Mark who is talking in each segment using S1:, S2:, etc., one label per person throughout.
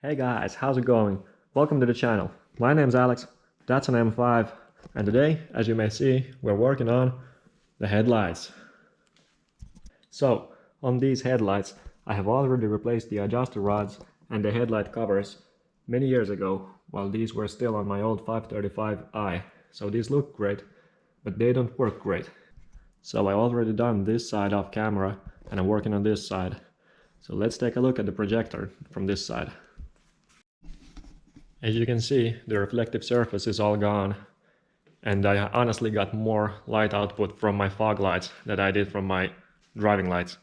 S1: Hey guys, how's it going? Welcome to the channel. My name's Alex, that's an M5, and today, as you may see, we're working on the headlights. So, on these headlights, I have already replaced the adjuster rods and the headlight covers many years ago, while these were still on my old 535i. So these look great, but they don't work great. So I already done this side off camera, and I'm working on this side. So let's take a look at the projector from this side. As you can see, the reflective surface is all gone, and I honestly got more light output from my fog lights than I did from my driving lights.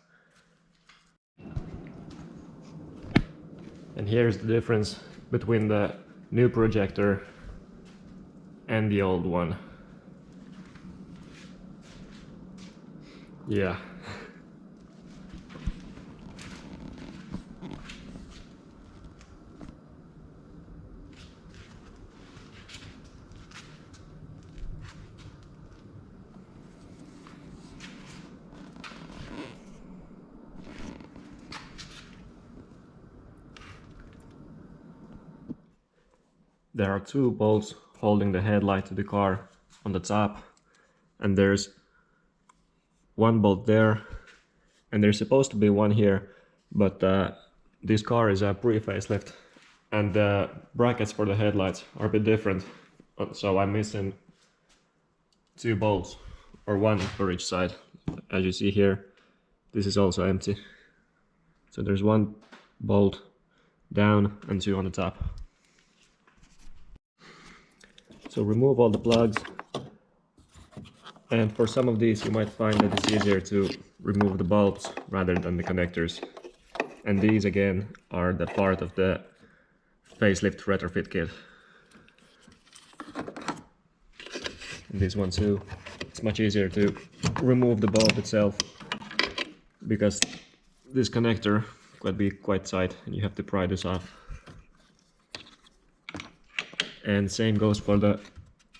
S1: And here's the difference between the new projector and the old one. Yeah. There are two bolts holding the headlight to the car on the top, and there's one bolt there, and there's supposed to be one here, but this car is a pre-facelift, and the brackets for the headlights are a bit different, so I'm missing two bolts, or one for each side. As you see here, this is also empty, so there's one bolt down and two on the top. So remove all the plugs, and for some of these you might find that it's easier to remove the bulbs rather than the connectors. And these again are the part of the facelift retrofit kit. And this one too, it's much easier to remove the bulb itself, because this connector could be quite tight and you have to pry this off. And same goes for the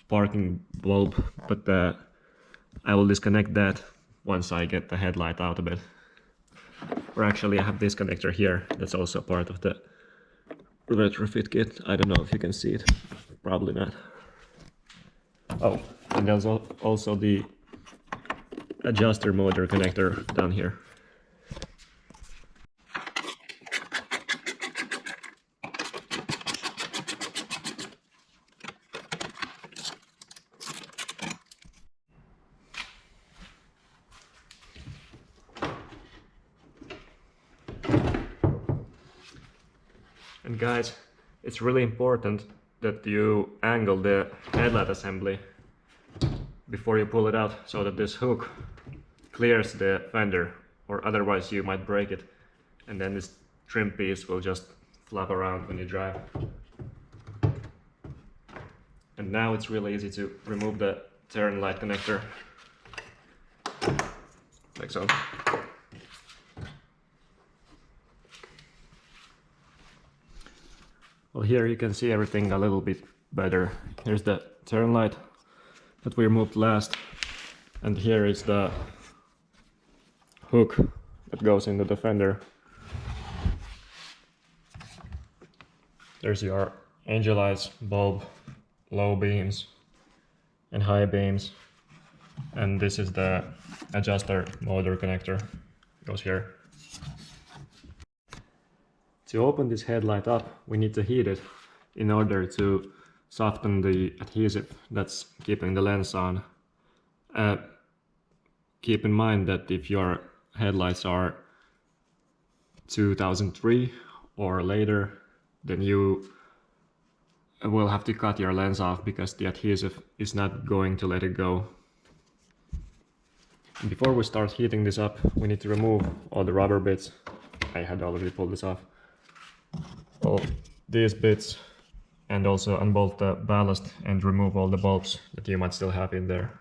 S1: parking bulb, but I will disconnect that once I get the headlight out a bit. Or actually I have this connector here, that's also part of the retrofit kit. I don't know if you can see it, probably not. Oh, and there's also the adjuster motor connector down here. And guys, it's really important that you angle the headlight assembly before you pull it out, so that this hook clears the fender, or otherwise you might break it, and then this trim piece will just flap around when you drive. And now it's really easy to remove the turn light connector, like so. Well, here you can see everything a little bit better. Here's the turn light that we removed last, and here is the hook that goes into the fender. There's your angel eyes bulb, low beams and high beams, and this is the adjuster motor connector, it goes here. To open this headlight up, we need to heat it in order to soften the adhesive that's keeping the lens on. Keep in mind that if your headlights are 2003 or later, then you will have to cut your lens off, because the adhesive is not going to let it go. And before we start heating this up, we need to remove all the rubber bits. I had already pulled this off. All these bits, and also unbolt the ballast and remove all the bulbs that you might still have in there.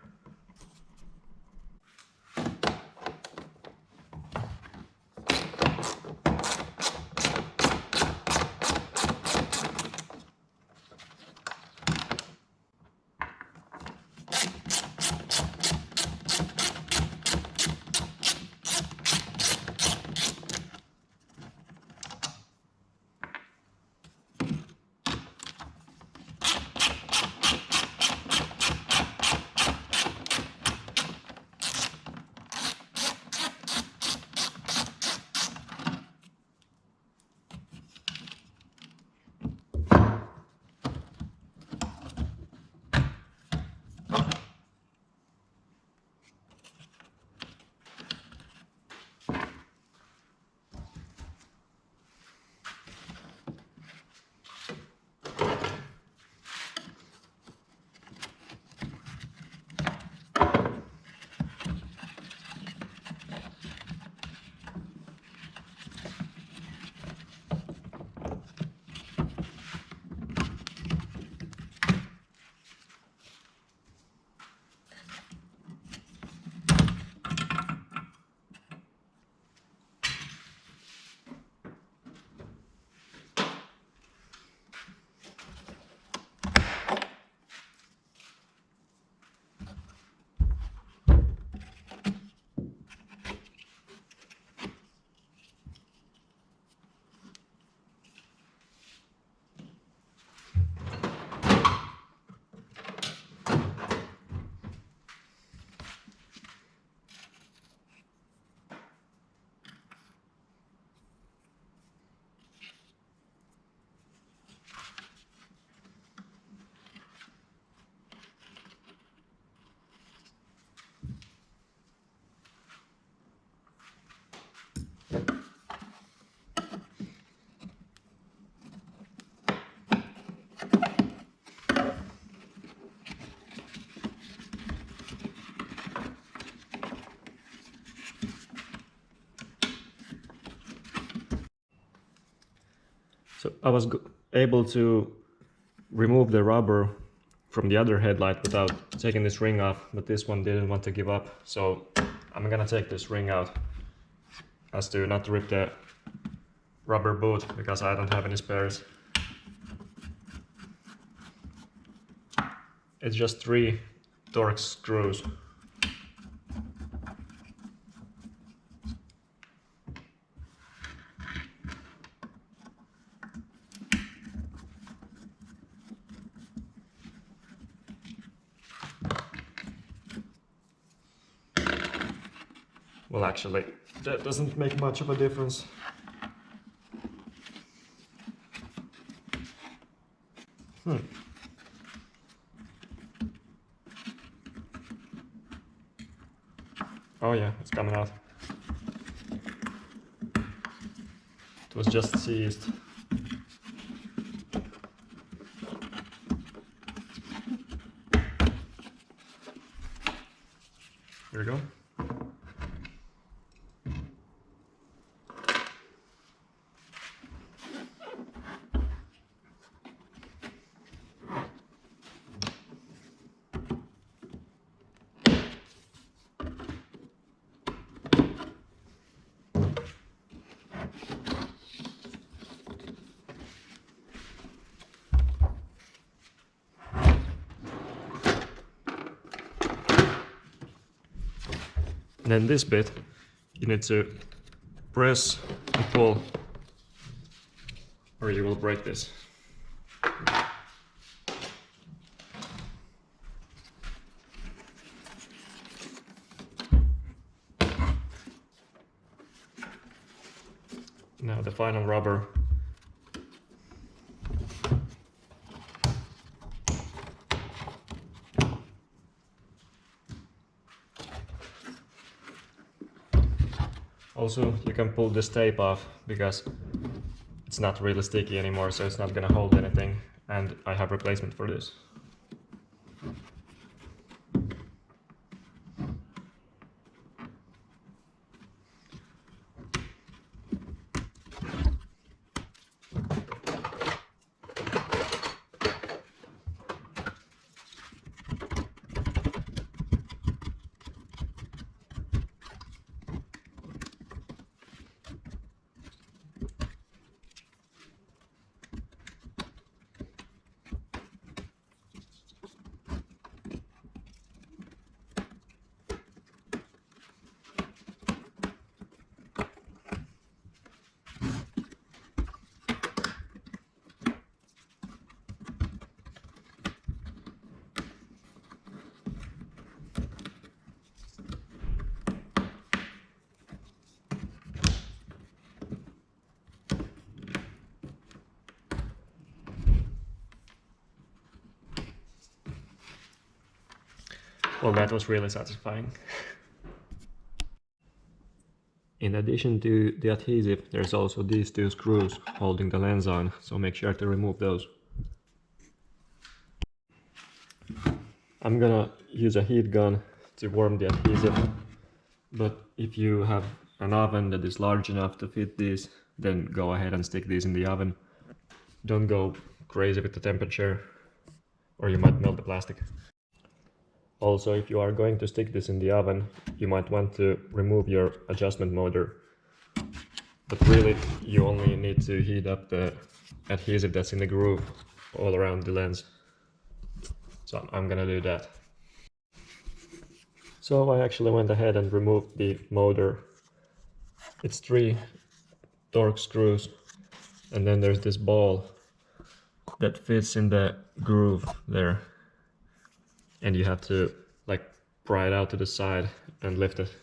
S1: I was able to remove the rubber from the other headlight without taking this ring off, but this one didn't want to give up, so I'm gonna take this ring out as to not to rip the rubber boot because I don't have any spares. It's just 3 Torx screws. Well, actually, that doesn't make much of a difference. Oh yeah, it's coming out. It was just seized. Here we go. Then this bit, you need to press and pull, or you will break this. Now the final rubber. Also, you can pull this tape off because it's not really sticky anymore, so it's not gonna hold anything, and I have replacement for this. Well, that was really satisfying. In addition to the adhesive, there's also these 2 screws holding the lens on, so make sure to remove those. I'm gonna use a heat gun to warm the adhesive, but if you have an oven that is large enough to fit these, then go ahead and stick these in the oven. Don't go crazy with the temperature, or you might melt the plastic. Also, if you are going to stick this in the oven, you might want to remove your adjustment motor. But really, you only need to heat up the adhesive that's in the groove all around the lens. So I'm gonna do that. So I actually went ahead and removed the motor. It's 3 Torx screws, and then there's this ball that fits in the groove there. And you have to like pry it out to the side and lift it.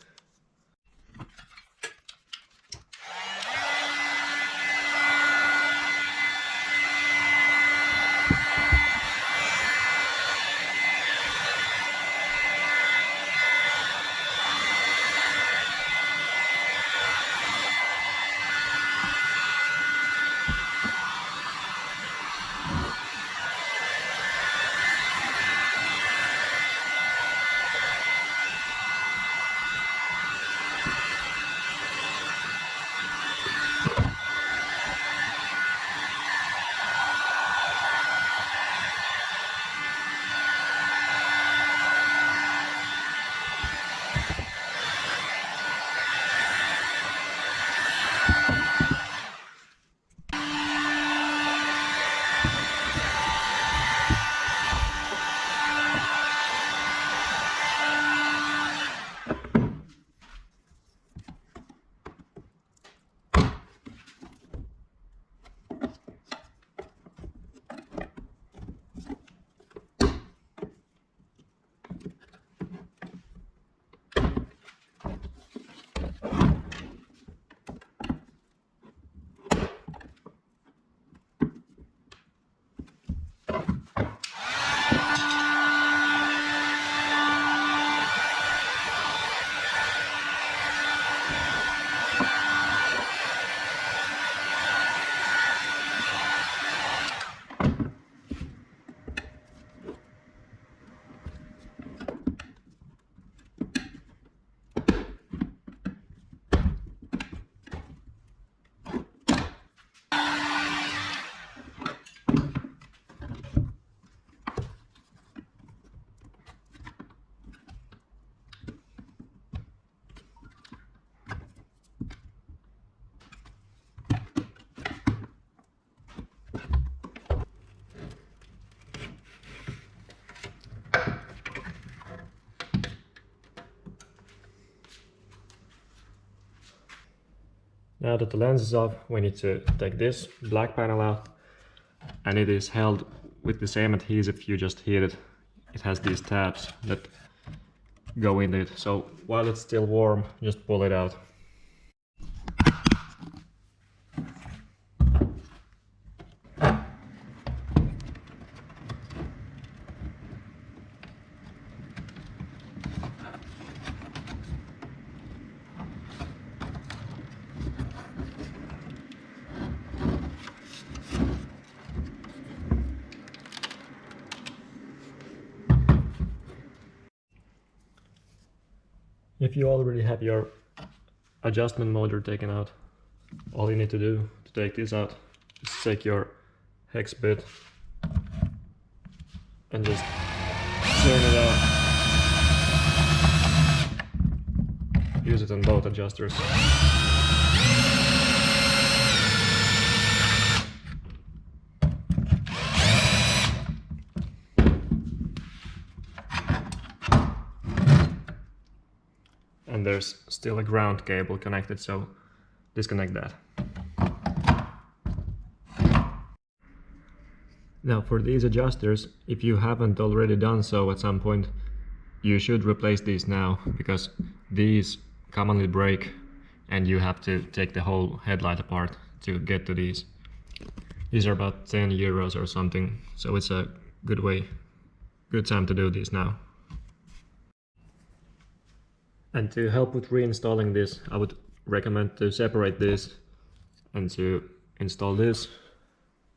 S1: Now that the lens is off, we need to take this black panel out, and it is held with the same adhesive you just heated. It has these tabs that go in it, so while it's still warm, just pull it out. If you already have your adjustment motor taken out, all you need to do to take this out is take your hex bit and just turn it out. Use it on both adjusters. And there's still a ground cable connected, so disconnect that. Now for these adjusters, if you haven't already done so at some point, you should replace these now, because these commonly break and you have to take the whole headlight apart to get to these. These are about 10 euros or something, so it's a good time to do these now. And to help with reinstalling this, I would recommend to separate this and to install this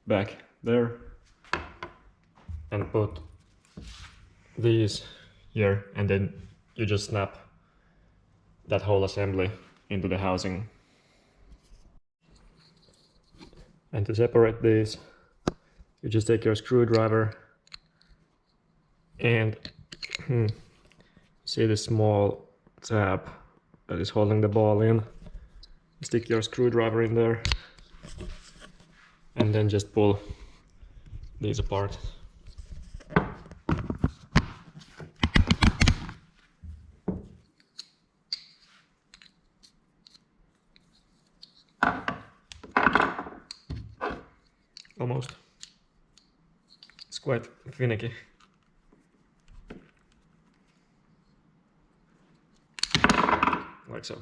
S1: back there and put these here, and then you just snap that whole assembly into the housing. And to separate these, you just take your screwdriver and see the small tab that is holding the ball in. Stick your screwdriver in there and then just pull these apart. Almost. It's quite finicky. Like so.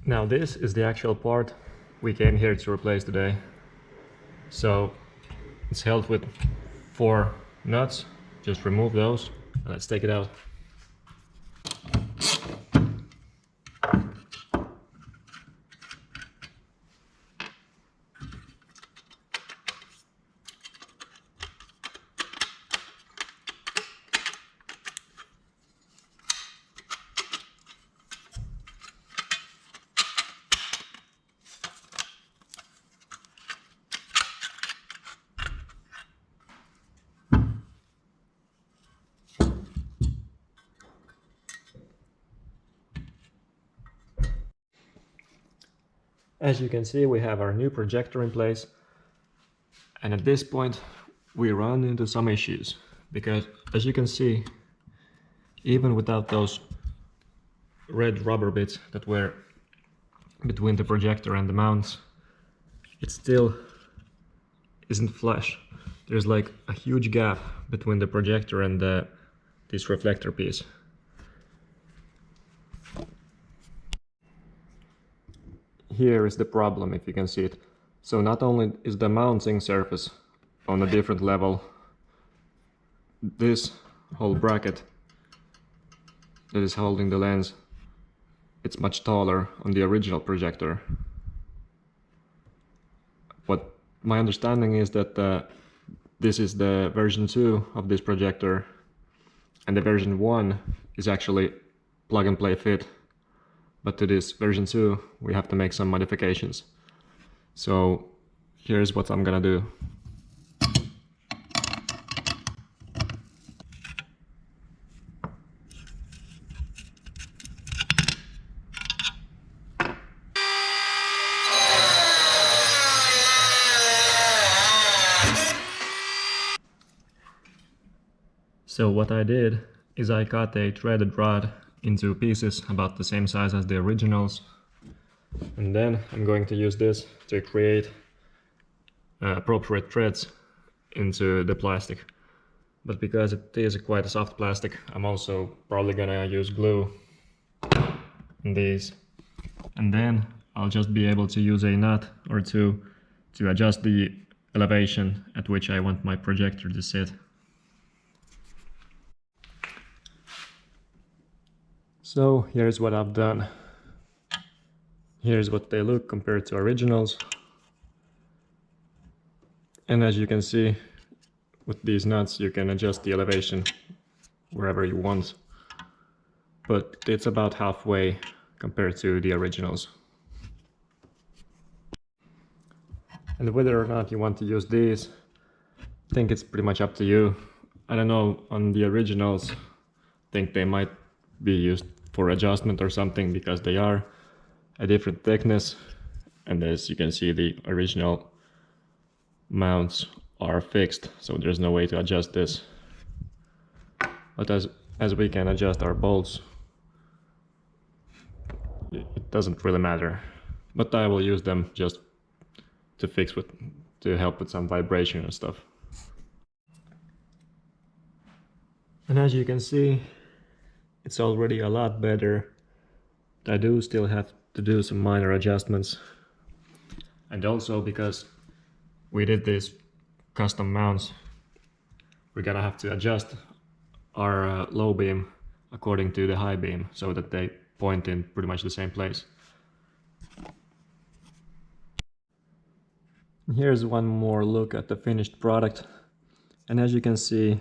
S1: Now this is the actual part we came here to replace today. So it's held with 4 nuts. Just remove those and let's take it out. As you can see, we have our new projector in place, and at this point we run into some issues, because as you can see, even without those red rubber bits that were between the projector and the mounts, it still isn't flush. There's like a huge gap between the projector and this reflector piece. Here is the problem, if you can see it. So not only is the mounting surface on a different level, this whole bracket that is holding the lens, it's much taller on the original projector. But my understanding is that this is the version 2 of this projector, and the version 1 is actually plug and play fit. but to this version 2 we have to make some modifications. So here's what I'm gonna do. So what I did is I cut a threaded rod into pieces about the same size as the originals, and then I'm going to use this to create appropriate threads into the plastic. But because it is quite a soft plastic, I'm also probably gonna use glue in these, and then I'll just be able to use a nut or two to adjust the elevation at which I want my projector to sit. So here's what I've done. Here's what they look compared to originals. And as you can see, with these nuts you can adjust the elevation wherever you want. But it's about halfway compared to the originals. And whether or not you want to use these, I think it's pretty much up to you. I don't know, on the originals, I think they might be used for adjustment or something because they are a different thickness, and as you can see the original mounts are fixed, so there's no way to adjust this. But as we can adjust our bolts, it doesn't really matter. But I will use them just to to help with some vibration and stuff. And as you can see, it's already a lot better. I do still have to do some minor adjustments. And also because we did these custom mounts, we're gonna have to adjust our low beam according to the high beam so that they point in pretty much the same place. Here's one more look at the finished product. And as you can see,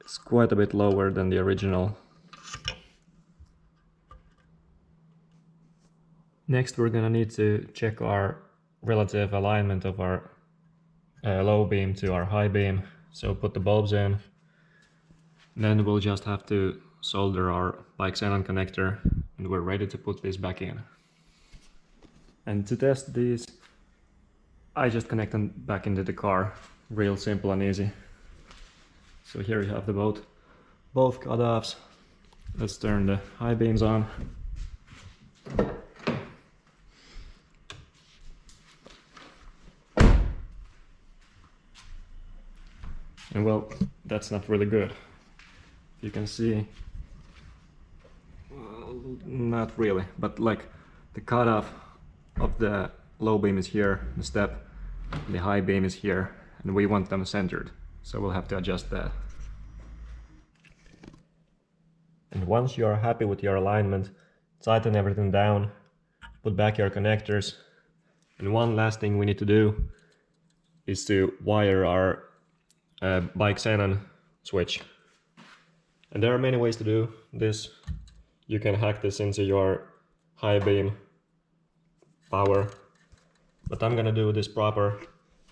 S1: it's quite a bit lower than the original. Next we're gonna need to check our relative alignment of our low beam to our high beam. So put the bulbs in. Then we'll just have to solder our bi-xenon connector, and we're ready to put this back in. And to test these, I just connect them back into the car. Real simple and easy. So here you have both cutoffs. Let's turn the high beams on. And well, that's not really good. You can see, well, not really, but like the cutoff of the low beam is here, the step, the high beam is here, and we want them centered. So we'll have to adjust that. And once you are happy with your alignment, tighten everything down, put back your connectors. And one last thing we need to do is to wire our bi-xenon switch. And there are many ways to do this. You can hack this into your high beam power, but I'm gonna do this proper,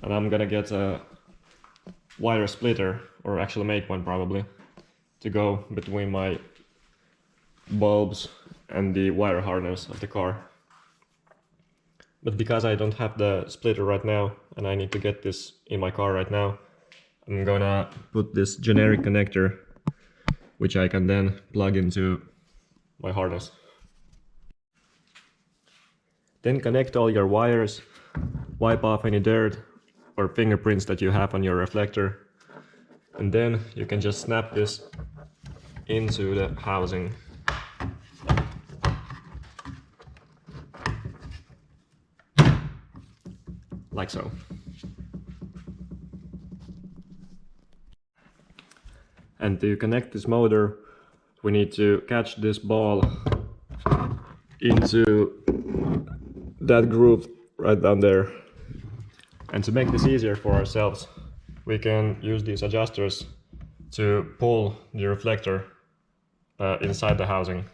S1: and I'm gonna get a wire splitter, or actually make one probably, to go between my bulbs and the wire harness of the car. But because I don't have the splitter right now, and I need to get this in my car right now, I'm gonna put this generic connector, which I can then plug into my harness. Then connect all your wires, wipe off any dirt or fingerprints that you have on your reflector, and then you can just snap this into the housing. Like so. And to connect this motor, we need to catch this ball into that groove right down there. And to make this easier for ourselves, we can use these adjusters to pull the reflector inside the housing.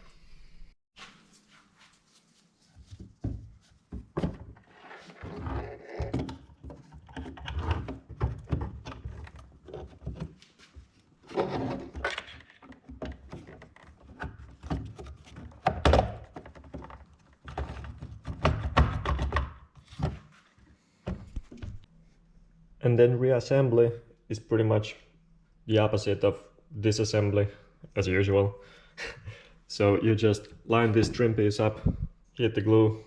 S1: And then reassembly is pretty much the opposite of disassembly, as usual. So you just line this trim piece up, hit the glue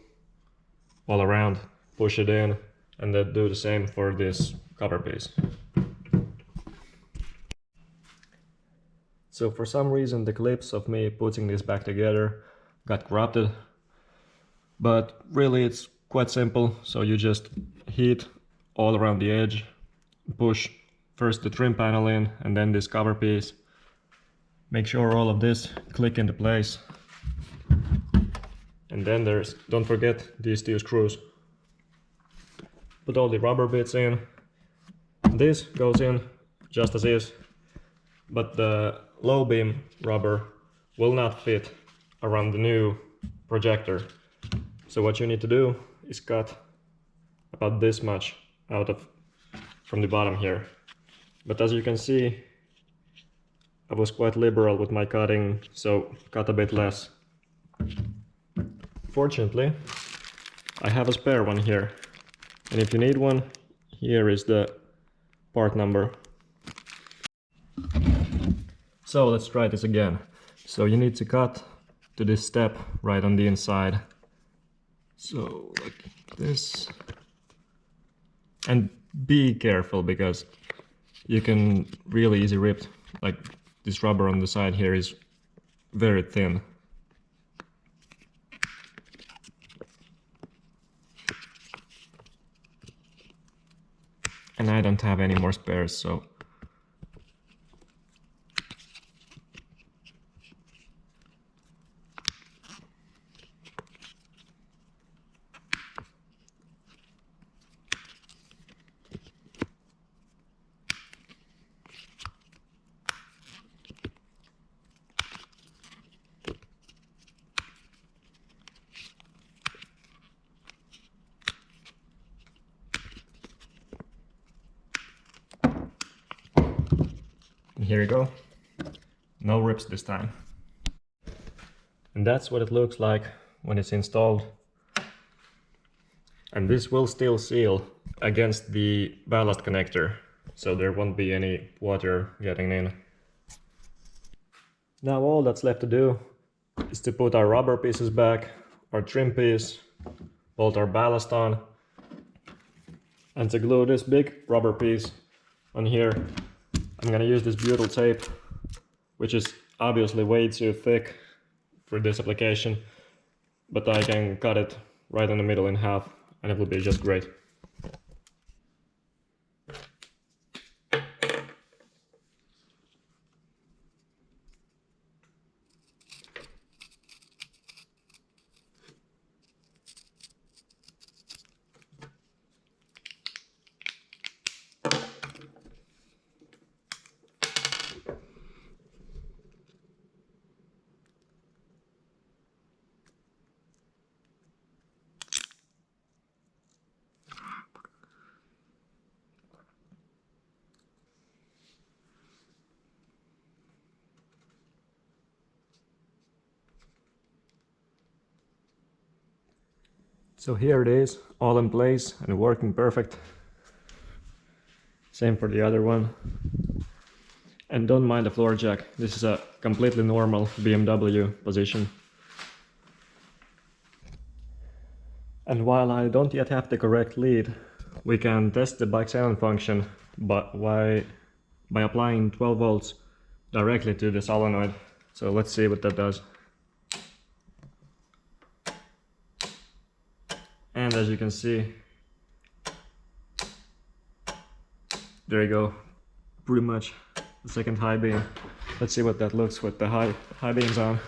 S1: all around, push it in, and then do the same for this cover piece. So for some reason the clips of me putting this back together got corrupted, but really it's quite simple. So you just heat all around the edge, push first the trim panel in and then this cover piece. Make sure all of this click into place. And then don't forget these two screws. Put all the rubber bits in. This goes in just as is, but the low beam rubber will not fit around the new projector. So what you need to do is cut about this much out from the bottom here. But as you can see, I was quite liberal with my cutting, so cut a bit less. Fortunately, I have a spare one here, and if you need one, here is the part number. So let's try this again. So you need to cut to this step right on the inside. So like this. And be careful because you can really easily rip, like this rubber on the side here is very thin. And I don't have any more spares, so here you go. No rips this time. And that's what it looks like when it's installed. And this will still seal against the ballast connector, so there won't be any water getting in. Now all that's left to do is to put our rubber pieces back, our trim piece, bolt our ballast on, and to glue this big rubber piece on here, I'm gonna use this butyl tape, which is obviously way too thick for this application, but I can cut it right in the middle in half and it will be just great. So here it is, all in place and working perfect. Same for the other one. And don't mind the floor jack, this is a completely normal BMW position. And while I don't yet have the correct lead, we can test the bi-xenon function by applying 12 volts directly to the solenoid. So let's see what that does. And as you can see, there you go, pretty much the second high beam. Let's see what that looks with the high beams on.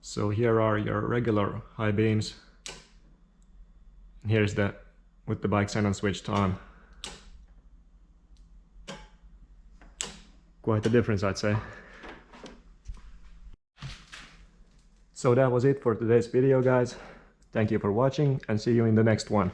S1: So here are your regular high beams. And here's that with the bi-xenon switched on. Quite a difference, I'd say. So that was it for today's video, guys. Thank you for watching and see you in the next one.